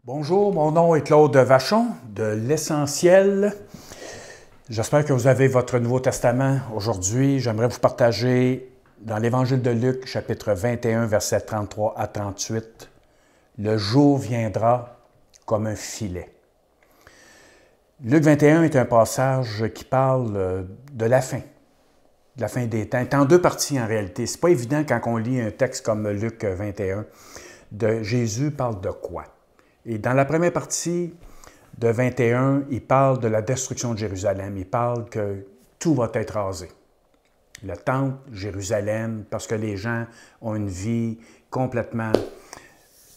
Bonjour, mon nom est Claude Vachon de l'Essentiel. J'espère que vous avez votre Nouveau Testament aujourd'hui. J'aimerais vous partager dans l'Évangile de Luc, chapitre 21, versets 33 à 38. Le jour viendra comme un filet. Luc 21 est un passage qui parle de la fin des temps. Il est en deux parties en réalité. Ce n'est pas évident quand on lit un texte comme Luc 21. Jésus parle de quoi? Et dans la première partie de 21, il parle de la destruction de Jérusalem. Il parle que tout va être rasé. Le temple, Jérusalem, parce que les gens ont une vie complètement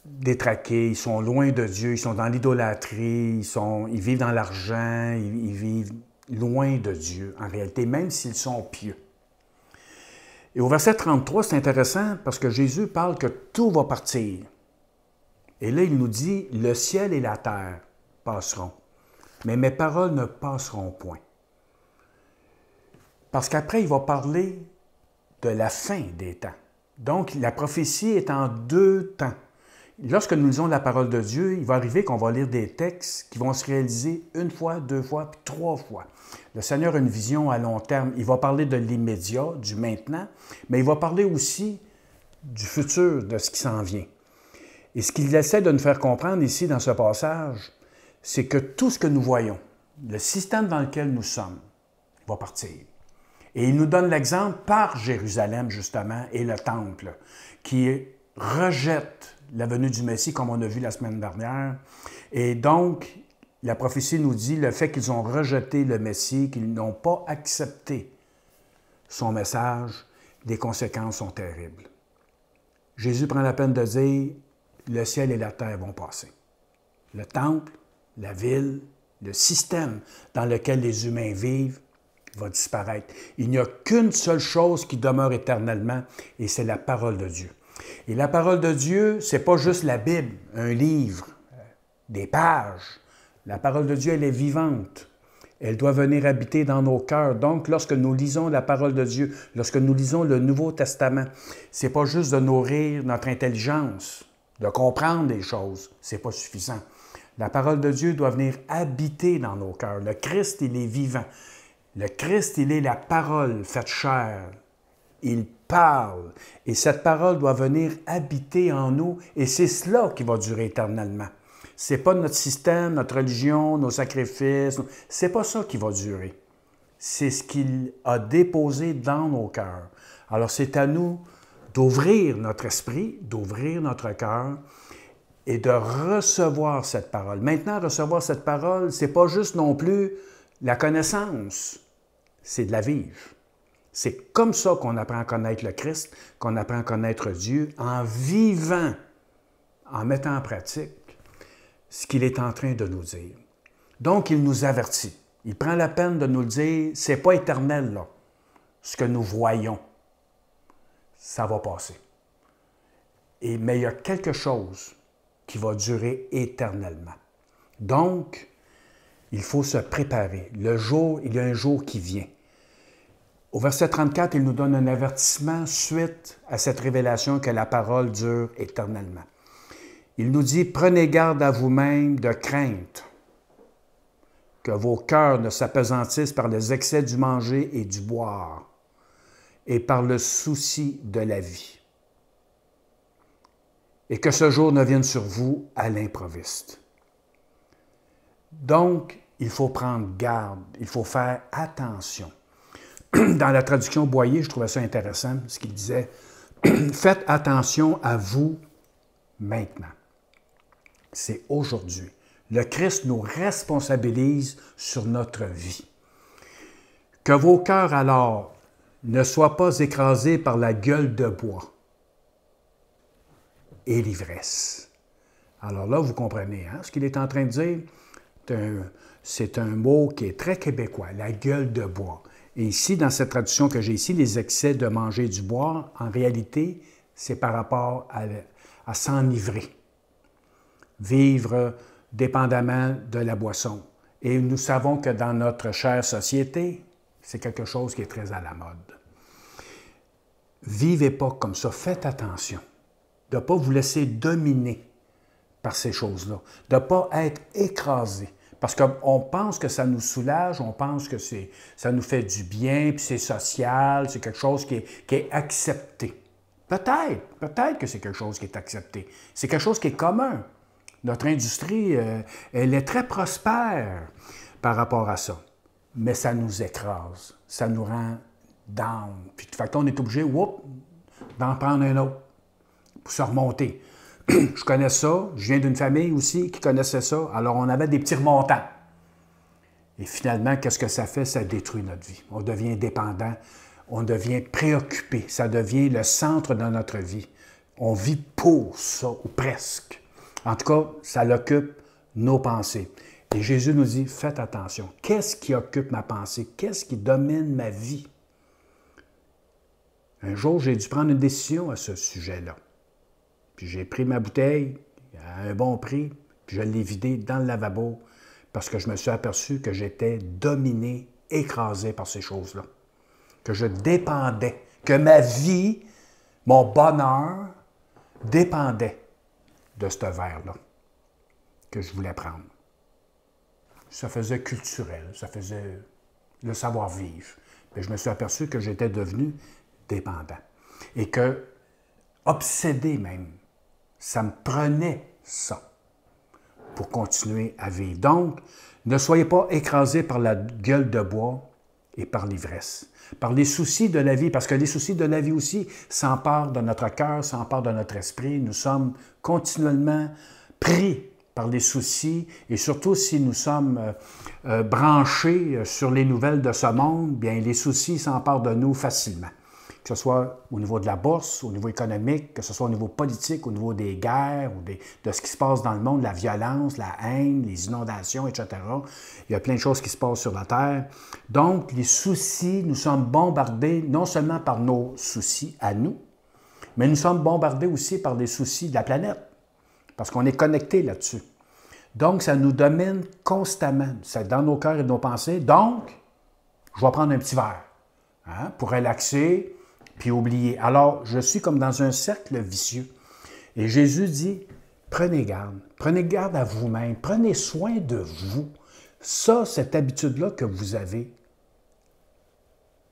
détraqués, ils sont loin de Dieu, ils sont dans l'idolâtrie, ils vivent dans l'argent, ils vivent loin de Dieu, en réalité, même s'ils sont pieux. Et au verset 33, c'est intéressant parce que Jésus parle que tout va partir. Et là, il nous dit, « Le ciel et la terre passeront, mais mes paroles ne passeront point. » Parce qu'après, il va parler de la fin des temps. Donc, la prophétie est en deux temps. Lorsque nous lisons la parole de Dieu, il va arriver qu'on va lire des textes qui vont se réaliser une fois, deux fois, puis trois fois. Le Seigneur a une vision à long terme. Il va parler de l'immédiat, du maintenant, mais il va parler aussi du futur, de ce qui s'en vient. Et ce qu'il essaie de nous faire comprendre ici dans ce passage, c'est que tout ce que nous voyons, le système dans lequel nous sommes, va partir. Et il nous donne l'exemple par Jérusalem, justement, et le temple, qui rejette la venue du Messie, comme on a vu la semaine dernière. Et donc, la prophétie nous dit le fait qu'ils ont rejeté le Messie, qu'ils n'ont pas accepté son message, les conséquences sont terribles. Jésus prend la peine de dire le ciel et la terre vont passer. Le temple, la ville, le système dans lequel les humains vivent va disparaître. Il n'y a qu'une seule chose qui demeure éternellement, et c'est la parole de Dieu. Et la parole de Dieu, ce n'est pas juste la Bible, un livre, des pages. La parole de Dieu, elle est vivante. Elle doit venir habiter dans nos cœurs. Donc, lorsque nous lisons la parole de Dieu, lorsque nous lisons le Nouveau Testament, ce n'est pas juste de nourrir notre intelligence, de comprendre des choses, ce n'est pas suffisant. La parole de Dieu doit venir habiter dans nos cœurs. Le Christ, il est vivant. Le Christ, il est la parole faite chair. Il parle. Et cette parole doit venir habiter en nous. Et c'est cela qui va durer éternellement. Ce n'est pas notre système, notre religion, nos sacrifices. Ce n'est pas ça qui va durer. C'est ce qu'il a déposé dans nos cœurs. Alors, c'est à nous d'ouvrir notre esprit, d'ouvrir notre cœur et de recevoir cette parole. Maintenant, recevoir cette parole, ce n'est pas juste non plus la connaissance, c'est de la vivre. C'est comme ça qu'on apprend à connaître le Christ, qu'on apprend à connaître Dieu, en vivant, en mettant en pratique ce qu'il est en train de nous dire. Donc, il nous avertit. Il prend la peine de nous le dire, ce n'est pas éternel, là, ce que nous voyons. Ça va passer. Mais il y a quelque chose qui va durer éternellement. Donc, il faut se préparer. Il y a un jour qui vient. Au verset 34, il nous donne un avertissement suite à cette révélation que la parole dure éternellement. Il nous dit, « Prenez garde à vous-même de crainte, que vos cœurs ne s'appesantissent par les excès du manger et du boire, et par le souci de la vie. Et que ce jour ne vienne sur vous à l'improviste. » Donc, il faut prendre garde, il faut faire attention. Dans la traduction Boyer, je trouvais ça intéressant, ce qu'il disait, « Faites attention à vous maintenant. » C'est aujourd'hui. Le Christ nous responsabilise sur notre vie. Que vos cœurs alors ne soient pas écrasés par la gueule de bois et l'ivresse. Alors là, vous comprenez ce qu'il est en train de dire. C'est un mot qui est très québécois, la gueule de bois. Et ici, dans cette traduction que j'ai ici, les excès de manger et du boire, en réalité, c'est par rapport à s'enivrer, vivre dépendamment de la boisson. Et nous savons que dans notre chère société, c'est quelque chose qui est très à la mode. Vivez pas comme ça, faites attention de ne pas vous laisser dominer par ces choses-là, de ne pas être écrasé. Parce qu'on pense que ça nous soulage, on pense que ça nous fait du bien, puis c'est social, c'est quelque chose qui est accepté. Peut-être que c'est quelque chose qui est accepté. C'est quelque chose qui est commun. Notre industrie, elle est très prospère par rapport à ça. Mais ça nous écrase, ça nous rend down. Puis de fait, on est obligé, d'en prendre un autre pour se remonter. Je connais ça, je viens d'une famille aussi qui connaissait ça, alors on avait des petits remontants. Et finalement, qu'est-ce que ça fait? Ça détruit notre vie. On devient dépendant, on devient préoccupé, ça devient le centre de notre vie. On vit pour ça, ou presque. En tout cas, ça l'occupe nos pensées. Et Jésus nous dit, faites attention. Qu'est-ce qui occupe ma pensée? Qu'est-ce qui domine ma vie? Un jour, j'ai dû prendre une décision à ce sujet-là. Puis j'ai pris ma bouteille à un bon prix, puis je l'ai vidée dans le lavabo parce que je me suis aperçu que j'étais dominé, écrasé par ces choses-là. Que je dépendais, que ma vie, mon bonheur dépendait de ce verre-là que je voulais prendre. Ça faisait culturel, ça faisait le savoir-vivre. Mais je me suis aperçu que j'étais devenu dépendant. Et que, obsédé même, ça me prenait ça pour continuer à vivre. Donc, ne soyez pas écrasés par la gueule de bois et par l'ivresse, par les soucis de la vie, parce que les soucis de la vie aussi s'emparent de notre cœur, s'emparent de notre esprit. Nous sommes continuellement pris par les soucis, et surtout si nous sommes branchés sur les nouvelles de ce monde, bien les soucis s'emparent de nous facilement. Que ce soit au niveau de la bourse, au niveau économique, que ce soit au niveau politique, au niveau des guerres, ou de ce qui se passe dans le monde, la violence, la haine, les inondations, etc. Il y a plein de choses qui se passent sur la Terre. Donc, les soucis, nous sommes bombardés non seulement par nos soucis à nous, mais nous sommes bombardés aussi par les soucis de la planète, parce qu'on est connectés là-dessus. Donc, ça nous domine constamment. C'est dans nos cœurs et nos pensées. Donc, je vais prendre un petit verre pour relaxer, puis oublier. Alors, je suis comme dans un cercle vicieux. Et Jésus dit, prenez garde à vous-même, prenez soin de vous. Ça, cette habitude-là que vous avez,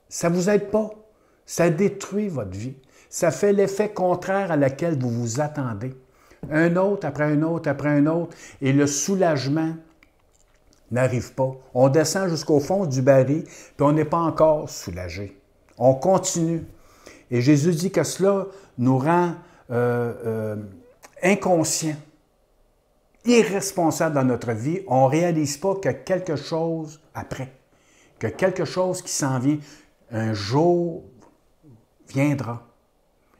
ça ne vous aide pas. Ça détruit votre vie. Ça fait l'effet contraire à laquelle vous vous attendez. Un autre après un autre après un autre, et le soulagement n'arrive pas. On descend jusqu'au fond du baril, puis on n'est pas encore soulagé. On continue. Et Jésus dit que cela nous rend inconscients, irresponsables dans notre vie. On ne réalise pas que quelque chose après, que quelque chose qui s'en vient, un jour viendra.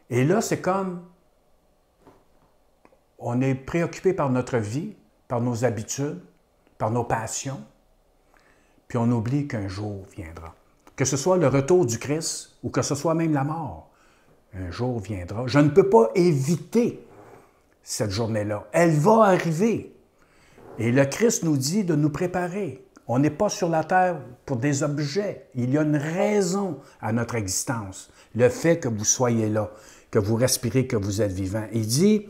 Et là, c'est comme on est préoccupé par notre vie, par nos habitudes, par nos passions, puis on oublie qu'un jour viendra. Que ce soit le retour du Christ ou que ce soit même la mort, un jour viendra. Je ne peux pas éviter cette journée-là. Elle va arriver. Et le Christ nous dit de nous préparer. On n'est pas sur la terre pour des objets. Il y a une raison à notre existence. Le fait que vous soyez là, que vous respirez, que vous êtes vivant. Il dit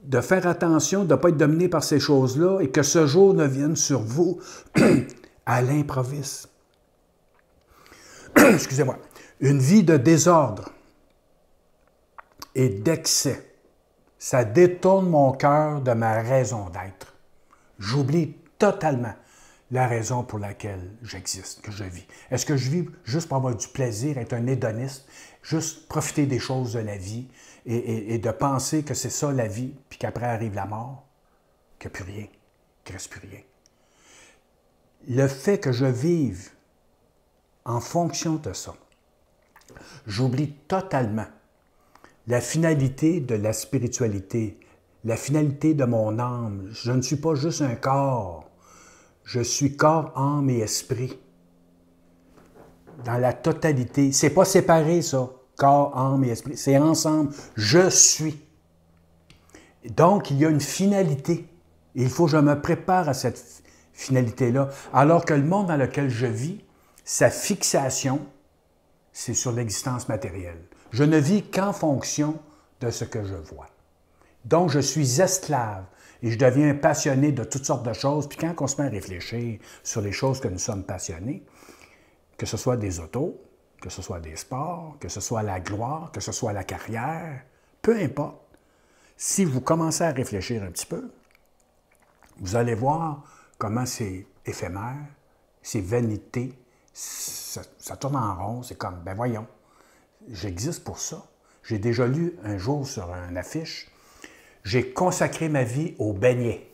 de faire attention, de ne pas être dominé par ces choses-là et que ce jour ne vienne sur vous à l'improviste. Excusez-moi. Une vie de désordre et d'excès, ça détourne mon cœur de ma raison d'être. J'oublie totalement la raison pour laquelle j'existe, que je vis. Est-ce que je vis juste pour avoir du plaisir, être un hédoniste, juste profiter des choses de la vie et de penser que c'est ça la vie, puis qu'après arrive la mort, qu'il n'y a plus rien, qu'il ne reste plus rien. Le fait que je vive en fonction de ça, j'oublie totalement la finalité de la spiritualité, la finalité de mon âme. Je ne suis pas juste un corps. Je suis corps, âme et esprit. Dans la totalité. C'est pas séparé, ça. Corps, âme et esprit. C'est ensemble. Je suis. Donc, il y a une finalité. Et il faut que je me prépare à cette finalité-là. Alors que le monde dans lequel je vis, sa fixation, c'est sur l'existence matérielle. Je ne vis qu'en fonction de ce que je vois. Donc, je suis esclave. Et je deviens passionné de toutes sortes de choses. Puis quand on se met à réfléchir sur les choses que nous sommes passionnés, que ce soit des autos, que ce soit des sports, que ce soit la gloire, que ce soit la carrière, peu importe. Si vous commencez à réfléchir un petit peu, vous allez voir comment c'est éphémère, c'est vanité, ça tourne en rond, c'est comme, ben voyons, j'existe pour ça. J'ai déjà lu un jour sur une affiche, j'ai consacré ma vie aux beignets,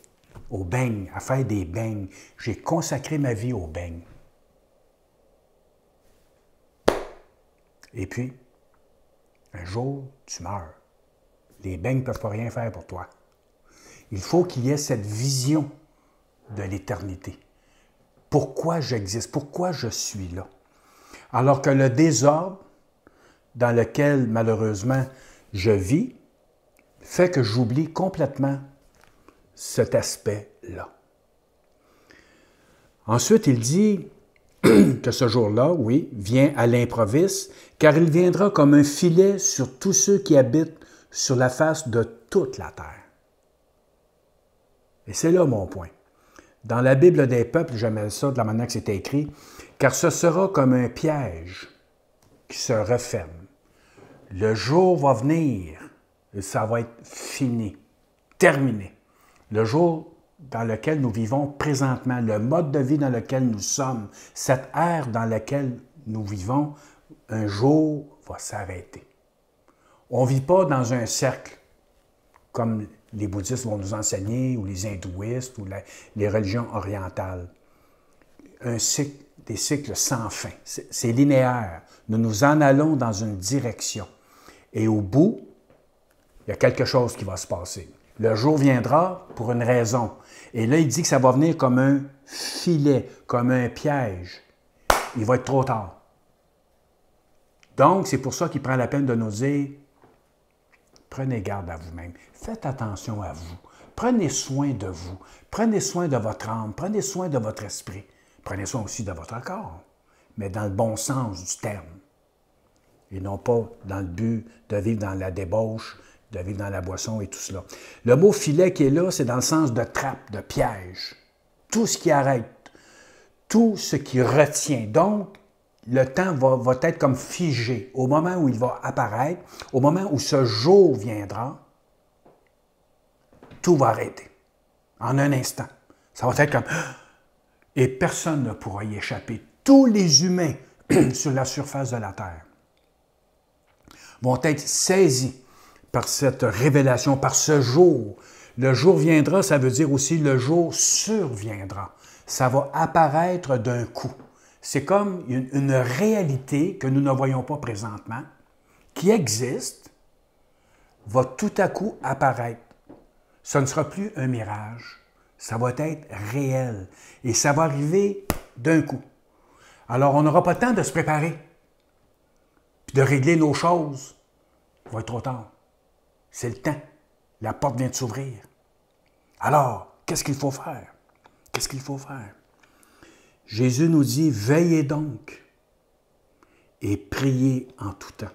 aux beignes, à faire des beignes. J'ai consacré ma vie aux beignes. Et puis, un jour, tu meurs. Les beignes ne peuvent pas rien faire pour toi. Il faut qu'il y ait cette vision de l'éternité. Pourquoi j'existe? Pourquoi je suis là? Alors que le désordre dans lequel, malheureusement, je vis, fait que j'oublie complètement cet aspect-là. Ensuite, il dit que ce jour-là, oui, vient à l'improviste, car il viendra comme un filet sur tous ceux qui habitent sur la face de toute la terre. Et c'est là mon point. Dans la Bible des peuples, j'aimais ça de la manière que c'était écrit, car ce sera comme un piège qui se referme. Le jour va venir et ça va être fini, terminé. Le jour dans lequel nous vivons présentement, le mode de vie dans lequel nous sommes, cette ère dans laquelle nous vivons, un jour va s'arrêter. On ne vit pas dans un cercle comme les bouddhistes vont nous enseigner, ou les hindouistes, ou les religions orientales. Un cycle, des cycles sans fin. C'est linéaire. Nous nous en allons dans une direction. Et au bout, il y a quelque chose qui va se passer. Le jour viendra pour une raison. Et là, il dit que ça va venir comme un filet, comme un piège. Il va être trop tard. Donc, c'est pour ça qu'il prend la peine de nous dire, prenez garde à vous-même. Faites attention à vous. Prenez soin de vous. Prenez soin de votre âme. Prenez soin de votre esprit. Prenez soin aussi de votre corps, mais dans le bon sens du terme. Et non pas dans le but de vivre dans la débauche, de vivre dans la boisson et tout cela. Le mot filet qui est là, c'est dans le sens de trappe, de piège. Tout ce qui arrête, tout ce qui retient. Donc, le temps va être comme figé. Au moment où il va apparaître, au moment où ce jour viendra, tout va arrêter. En un instant. Ça va être comme... Et personne ne pourra y échapper. Tous les humains sur la surface de la Terre vont être saisis par cette révélation, par ce jour. Le jour viendra, ça veut dire aussi le jour surviendra. Ça va apparaître d'un coup. C'est comme une réalité que nous ne voyons pas présentement, qui existe, va tout à coup apparaître. Ce ne sera plus un mirage, ça va être réel et ça va arriver d'un coup. Alors, on n'aura pas le temps de se préparer, puis de régler nos choses. Il va être trop tard. C'est le temps. La porte vient de s'ouvrir. Alors, qu'est-ce qu'il faut faire? Qu'est-ce qu'il faut faire? Jésus nous dit, veillez donc et priez en tout temps,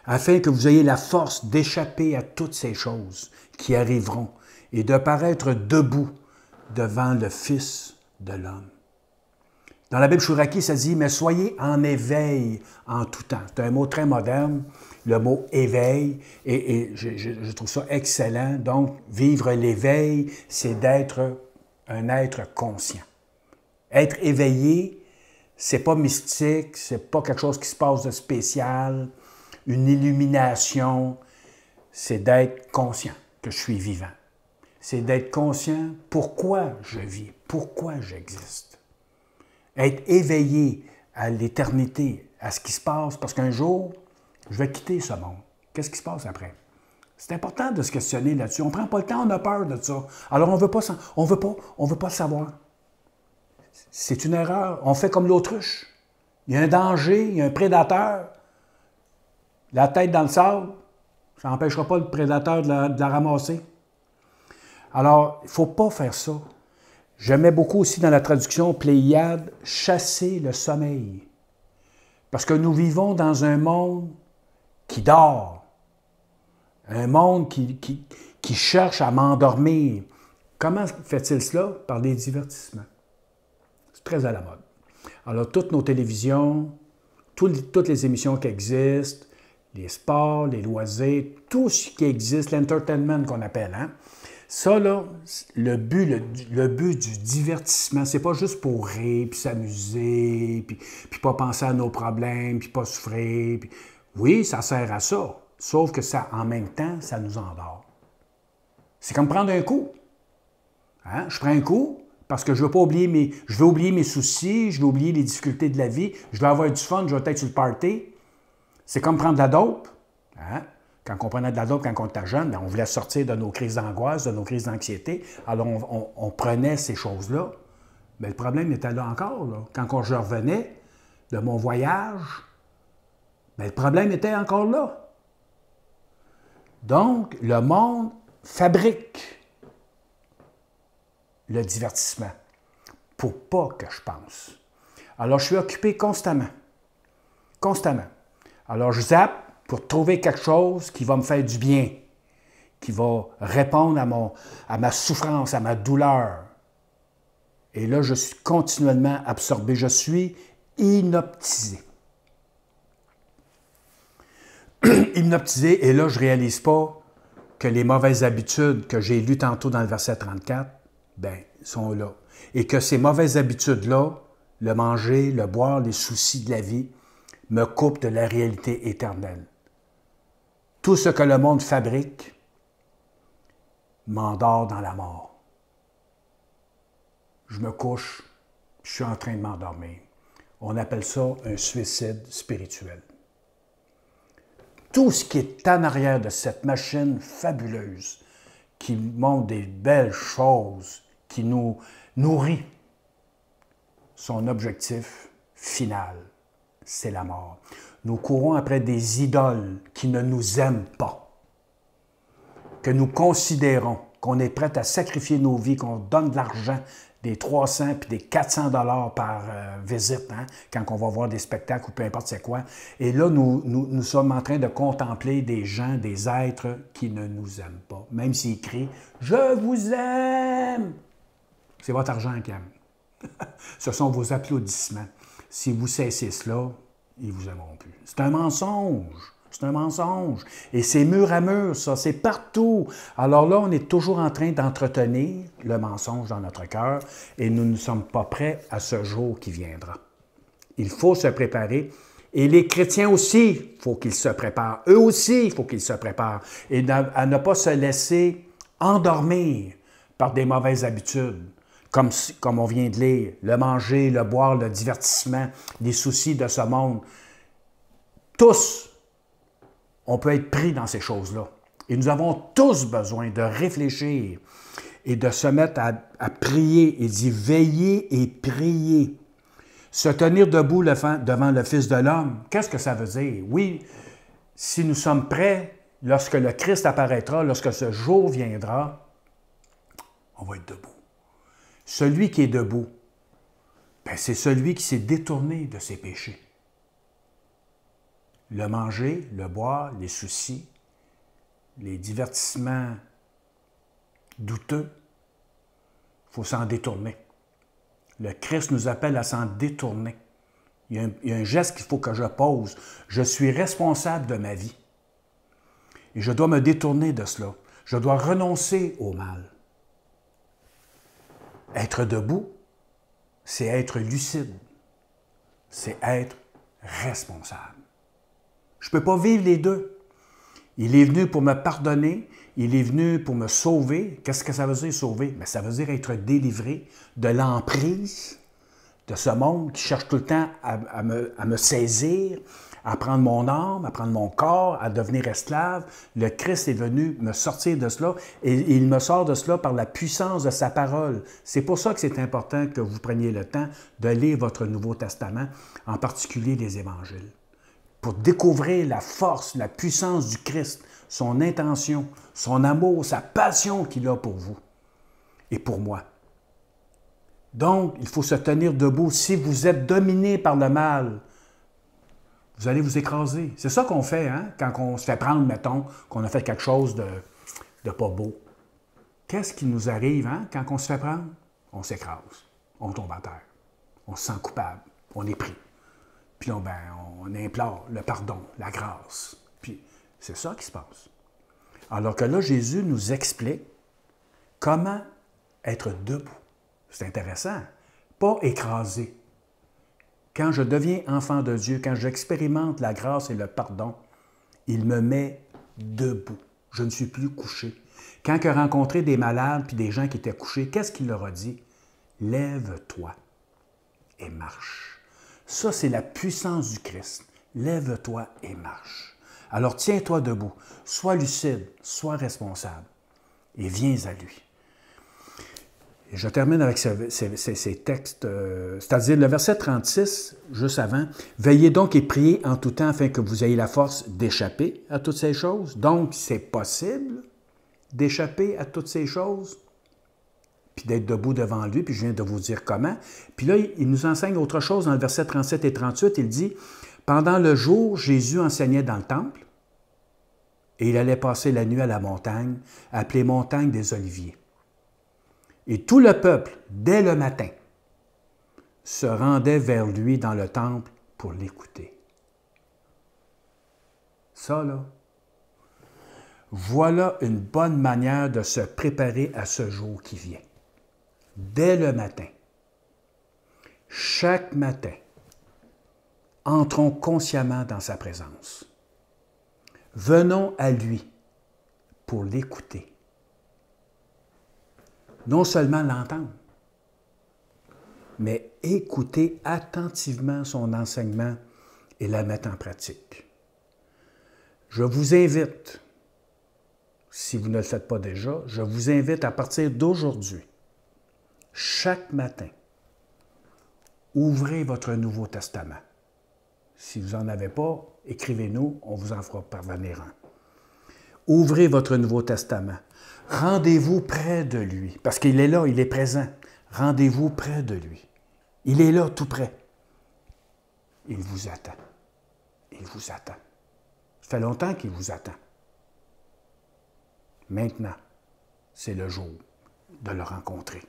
afin que vous ayez la force d'échapper à toutes ces choses qui arriveront et de paraître debout devant le Fils de l'homme. Dans la Bible Chouraki, ça dit « Mais soyez en éveil en tout temps ». C'est un mot très moderne, le mot « éveil », et je trouve ça excellent. Donc, vivre l'éveil, c'est d'être un être conscient. Être éveillé, c'est pas mystique, c'est pas quelque chose qui se passe de spécial, une illumination, c'est d'être conscient que je suis vivant. C'est d'être conscient pourquoi je vis, pourquoi j'existe. Être éveillé à l'éternité, à ce qui se passe, parce qu'un jour, je vais quitter ce monde. Qu'est-ce qui se passe après? C'est important de se questionner là-dessus. On ne prend pas le temps, on a peur de ça. Alors, on ne veut pas le savoir. C'est une erreur. On fait comme l'autruche. Il y a un danger, il y a un prédateur. La tête dans le sable, ça n'empêchera pas le prédateur de la ramasser. Alors, il ne faut pas faire ça. J'aimais beaucoup aussi dans la traduction Pléiade, chasser le sommeil. Parce que nous vivons dans un monde qui dort. Un monde qui cherche à m'endormir. Comment fait-il cela? Par des divertissements. C'est très à la mode. Alors, toutes nos télévisions, toutes les émissions qui existent, les sports, les loisirs, tout ce qui existe, l'entertainment qu'on appelle, hein? Ça, là, le but du divertissement, c'est pas juste pour rire, puis s'amuser, puis pas penser à nos problèmes, puis pas souffrir. Puis... Oui, ça sert à ça, sauf que ça, en même temps, ça nous endort. C'est comme prendre un coup. Hein? Je prends un coup parce que je veux oublier mes soucis, je veux oublier les difficultés de la vie, je veux avoir du fun, je veux être sur le party. C'est comme prendre de la dope. Hein? Quand on prenait de la dope, quand on était jeune, on voulait sortir de nos crises d'angoisse, de nos crises d'anxiété. Alors, on prenait ces choses-là. Mais le problème était là encore. Là. Quand je revenais de mon voyage, bien, le problème était encore là. Donc, le monde fabrique le divertissement pour pas que je pense. Alors, je suis occupé constamment. Constamment. Alors, je zappe pour trouver quelque chose qui va me faire du bien, qui va répondre à ma souffrance, à ma douleur. Et là, je suis continuellement absorbé. Je suis hypnotisé. Hypnotisé, et là, je ne réalise pas que les mauvaises habitudes que j'ai lues tantôt dans le verset 34, bien, sont là. Et que ces mauvaises habitudes-là, le manger, le boire, les soucis de la vie, me coupent de la réalité éternelle. Tout ce que le monde fabrique m'endort dans la mort. Je me couche, je suis en train de m'endormir. On appelle ça un suicide spirituel. Tout ce qui est en arrière de cette machine fabuleuse, qui montre des belles choses, qui nous nourrit, son objectif final, c'est la mort. Nous courons après des idoles qui ne nous aiment pas, que nous considérons, qu'on est prêt à sacrifier nos vies, qu'on donne de l'argent, des 300 puis des 400 $ par visite, hein, quand on va voir des spectacles ou peu importe c'est quoi. Et là, nous sommes en train de contempler des gens, des êtres qui ne nous aiment pas. Même s'ils crient « Je vous aime », c'est votre argent qui aime. Ce sont vos applaudissements. Si vous cessez cela, ils ne vous aimeront plus. C'est un mensonge. C'est un mensonge. Et c'est mur à mur, ça. C'est partout. Alors là, on est toujours en train d'entretenir le mensonge dans notre cœur et nous ne sommes pas prêts à ce jour qui viendra. Il faut se préparer. Et les chrétiens aussi, il faut qu'ils se préparent. Eux aussi, il faut qu'ils se préparent. Et à ne pas se laisser endormir par des mauvaises habitudes. Comme on vient de lire, le manger, le boire, le divertissement, les soucis de ce monde. Tous, on peut être pris dans ces choses-là. Et nous avons tous besoin de réfléchir et de se mettre à prier. Il dit « veiller et prier ». Se tenir debout devant le Fils de l'homme, qu'est-ce que ça veut dire? Oui, si nous sommes prêts, lorsque le Christ apparaîtra, lorsque ce jour viendra, on va être debout. Celui qui est debout, c'est celui qui s'est détourné de ses péchés. Le manger, le boire, les soucis, les divertissements douteux, il faut s'en détourner. Le Christ nous appelle à s'en détourner. Il y a un geste qu'il faut que je pose. Je suis responsable de ma vie. Et je dois me détourner de cela. Je dois renoncer au mal. Être debout, c'est être lucide. C'est être responsable. Je ne peux pas vivre les deux. Il est venu pour me pardonner, il est venu pour me sauver. Qu'est-ce que ça veut dire sauver? Bien, ça veut dire être délivré de l'emprise de ce monde qui cherche tout le temps à me saisir, à prendre mon âme, à prendre mon corps, à devenir esclave. Le Christ est venu me sortir de cela et il me sort de cela par la puissance de sa parole. C'est pour ça que c'est important que vous preniez le temps de lire votre Nouveau Testament, en particulier les Évangiles, pour découvrir la force, la puissance du Christ, son intention, son amour, sa passion qu'il a pour vous et pour moi. Donc, il faut se tenir debout. Si vous êtes dominé par le mal, vous allez vous écraser. C'est ça qu'on fait, hein? Quand on se fait prendre, mettons, qu'on a fait quelque chose de pas beau. Qu'est-ce qui nous arrive quand on se fait prendre? On s'écrase, on tombe à terre, on se sent coupable, on est pris. Puis là, on implore le pardon, la grâce. Puis c'est ça qui se passe. Alors que là, Jésus nous explique comment être debout. C'est intéressant. Pas écrasé. Quand je deviens enfant de Dieu, quand j'expérimente la grâce et le pardon, il me met debout. Je ne suis plus couché. Quand il a rencontré des malades puis des gens qui étaient couchés, qu'est-ce qu'il leur a dit? Lève-toi et marche. Ça, c'est la puissance du Christ. Lève-toi et marche. Alors tiens-toi debout. Sois lucide, sois responsable et viens à lui. Et je termine avec ces textes, c'est-à-dire le verset 36, juste avant. « Veillez donc et priez en tout temps afin que vous ayez la force d'échapper à toutes ces choses. » Donc, c'est possible d'échapper à toutes ces choses, puis d'être debout devant lui, puis je viens de vous dire comment. Puis là, il nous enseigne autre chose dans le verset 37 et 38. Il dit, « Pendant le jour, Jésus enseignait dans le temple, et il allait passer la nuit à la montagne, appelée montagne des Oliviers. Et tout le peuple, dès le matin, se rendait vers lui dans le temple pour l'écouter. » Ça, là, voilà une bonne manière de se préparer à ce jour qui vient. Dès le matin, chaque matin, entrons consciemment dans sa présence. Venons à lui pour l'écouter. Non seulement l'entendre, mais écouter attentivement son enseignement et la mettre en pratique. Je vous invite, si vous ne le faites pas déjà, je vous invite à partir d'aujourd'hui, chaque matin, ouvrez votre Nouveau Testament. Si vous n'en avez pas, écrivez-nous, on vous en fera parvenir un. Ouvrez votre Nouveau Testament. Rendez-vous près de lui, parce qu'il est là, il est présent. Rendez-vous près de lui. Il est là, tout près. Il vous attend. Il vous attend. Ça fait longtemps qu'il vous attend. Maintenant, c'est le jour de le rencontrer.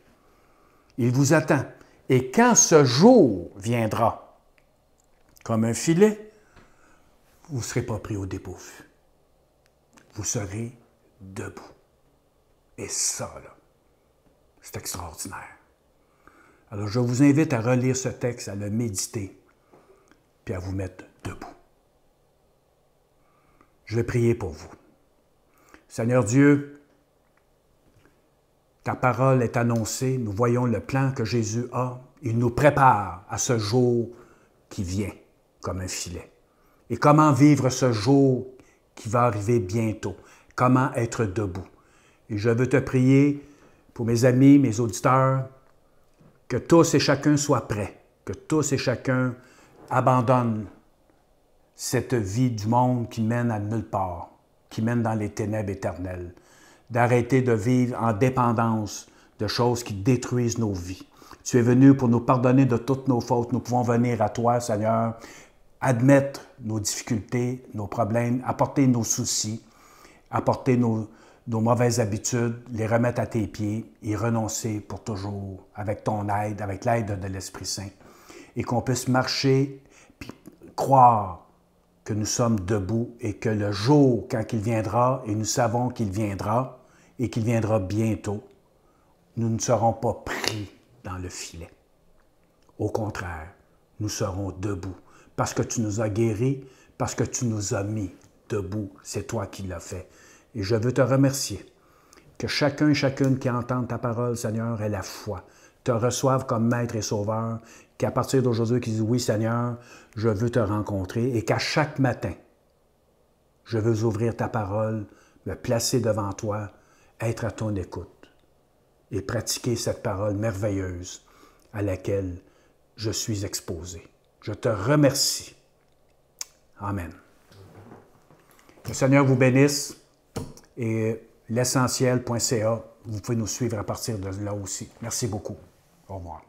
Il vous attend. Et quand ce jour viendra, comme un filet, vous ne serez pas pris au dépourvu. Vous serez debout. Et ça, là, c'est extraordinaire. Alors, je vous invite à relire ce texte, à le méditer, puis à vous mettre debout. Je vais prier pour vous. Seigneur Dieu, ta parole est annoncée, nous voyons le plan que Jésus a. Il nous prépare à ce jour qui vient comme un filet. Et comment vivre ce jour qui va arriver bientôt? Comment être debout? Et je veux te prier pour mes amis, mes auditeurs, que tous et chacun soient prêts, que tous et chacun abandonnent cette vie du monde qui mène à nulle part, qui mène dans les ténèbres éternelles, d'arrêter de vivre en dépendance de choses qui détruisent nos vies. Tu es venu pour nous pardonner de toutes nos fautes. Nous pouvons venir à toi, Seigneur, admettre nos difficultés, nos problèmes, apporter nos soucis, apporter nos mauvaises habitudes, les remettre à tes pieds et renoncer pour toujours avec ton aide, avec l'aide de l'Esprit Saint, et qu'on puisse marcher puis croire que nous sommes debout et que le jour, quand il viendra, et nous savons qu'il viendra et qu'il viendra bientôt, nous ne serons pas pris dans le filet. Au contraire, nous serons debout parce que tu nous as guéris, parce que tu nous as mis debout. C'est toi qui l'as fait. Et je veux te remercier que chacun et chacune qui entende ta parole, Seigneur, ait la foi, te reçoive comme Maître et Sauveur, qu'à partir d'aujourd'hui, qu'ils disent « Oui, Seigneur, je veux te rencontrer » et qu'à chaque matin, je veux ouvrir ta parole, me placer devant toi, être à ton écoute et pratiquer cette parole merveilleuse à laquelle je suis exposé. Je te remercie. Amen. Le Seigneur vous bénisse et l'essentiel.ca, vous pouvez nous suivre à partir de là aussi. Merci beaucoup. Au revoir.